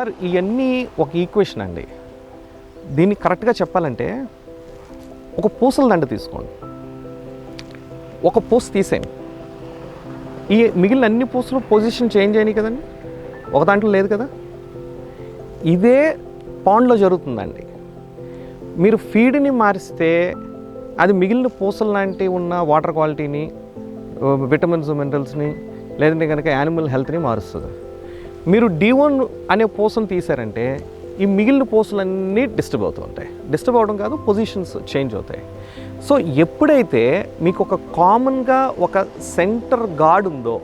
Sir ఇవన్నీ ఒక equation అండి. దీన్ని కరెక్ట్గా చెప్పాలంటే ఒక పూసల దండ తీసుకోండి, ఒక పూస తీసేయండి, ఈ మిగిలిన అన్ని పూసలు పొజిషన్ చేంజ్ అయినాయి కదండి, ఒక దాంట్లో లేదు కదా. ఇదే పాండ్లో జరుగుతుందండి. మీరు ఫీడ్ని మారిస్తే అది మిగిలిన పూసలు లాంటి ఉన్న వాటర్ క్వాలిటీని, విటమిన్స్, మినరల్స్ని, లేదంటే కనుక యానిమల్ హెల్త్ని మారుస్తుంది. మీరు D1 అనే పూసను తీసారంటే ఈ మిగిలిన పూసలన్నీ డిస్టర్బ్ అవుతూ ఉంటాయి. డిస్టర్బ్ అవడం కాదు, పొజిషన్స్ చేంజ్ అవుతాయి. సో ఎప్పుడైతే మీకు ఒక కామన్గా ఒక సెంటర్ గార్డ్ ఉందో,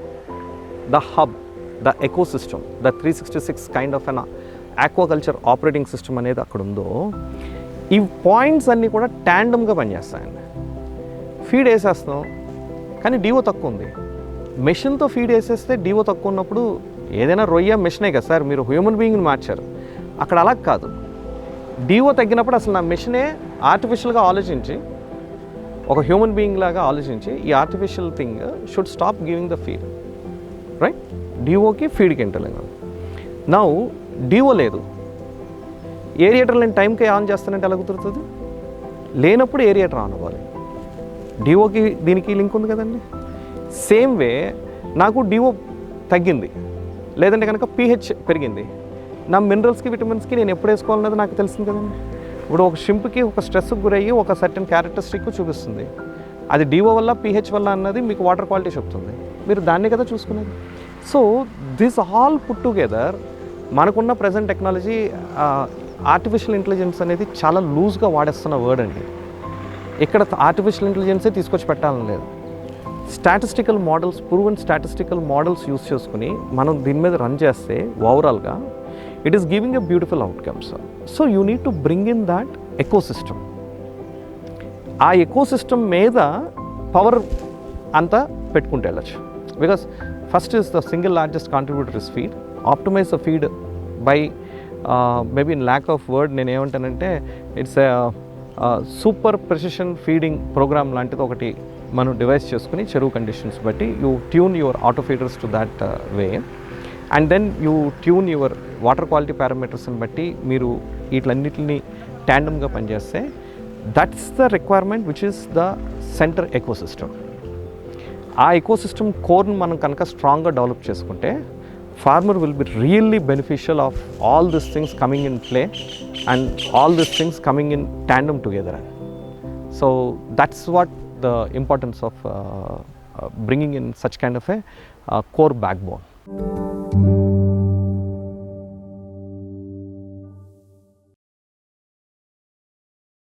the hub, the ecosystem, the 366 kind of an aquaculture operating system అనేది అక్కడ ఉందో, ఈ పాయింట్స్ అన్నీ కూడా ట్యాండమ్గా పనిచేస్తాయండి. ఫీడ్ వేసేస్తున్నాం కానీ DO తక్కువ ఉంది. మెషిన్తో ఫీడ్ వేసేస్తే DO తక్కువ ఉన్నప్పుడు ఏదైనా రొయ్య మెషినే కదా సార్, మీరు హ్యూమన్ బీయింగ్ని మార్చారు. అక్కడ అలా కాదు, DO తగ్గినప్పుడు అసలు నా మెషినే ఆర్టిఫిషియల్గా ఆలోచించి, ఒక హ్యూమన్ బీయింగ్ లాగా ఆలోచించి, ఈ artificial thing should stop giving the feed, right? DOకి ఫీడ్కి ఇంటర్లింక్. నౌ DO లేదు, ఏరియేటర్ నేను టైంకి ఆన్ చేస్తానంటే ఎలా కుదురుతుంది? లేనప్పుడు ఏరియేటర్ ఆన్ అవ్వాలి. DOకి దీనికి లింక్ ఉంది కదండి. సేమ్ వే నాకు DO తగ్గింది, లేదంటే కనుక pH పెరిగింది, నా మినరల్స్కి, విటమిన్స్కి నేను ఎప్పుడు వేసుకోవాలన్నది నాకు తెలిసింది కదండి. ఇప్పుడు ఒక షింప్కి ఒక స్ట్రెస్కి గురయ్యి ఒక సర్టెన్ క్యారెక్టరిస్టిక్ చూపిస్తుంది, అది DO వల్ల pH వల్ల అన్నది మీకు వాటర్ క్వాలిటీ చెప్తుంది. మీరు దాన్నే కదా చూసుకునేది. So this all put together మనకున్న ప్రజెంట్ టెక్నాలజీ, ఆర్టిఫిషియల్ ఇంటెలిజెన్స్ అనేది చాలా లూజ్గా వాడేస్తున్న వర్డ్ అండి. ఇక్కడ ఆర్టిఫిషియల్ ఇంటెలిజెన్సే తీసుకొచ్చి పెట్టాలని లేదు. Statistical models, proven statistical models use చేసుకుని మనం దీని మీద రన్ చేస్తే ఓవరాల్గా it is giving a beautiful outcomes. So you need to bring in that ecosystem. ఆ ఎకోసిస్టమ్ మీద పవర్ అంతా పెట్టుకుంటూ వెళ్ళచ్చు. Because first is the single largest contributor is feed. Optimize the feed by maybe in lack of word నేను ఏమంటానంటే it's super precision feeding program లాంటిది ఒకటి మనం డివైస్ చేసుకుని చెరువు కండిషన్స్ బట్టి you tune your auto feeders to that way, and then you tune your water quality పారామీటర్స్ని బట్టి మీరు వీటిలన్నిటిని ట్యాండమ్గా పనిచేస్తే that's the requirement which is the centre ecosystem. ఆ ఎకోసిస్టమ్ కోర్ని మనం కనుక స్ట్రాంగ్గా డెవలప్ చేసుకుంటే farmer will be really beneficial of all these things coming in play and all these things coming in tandem together. So that's what the importance of bringing in such kind of a core backbone.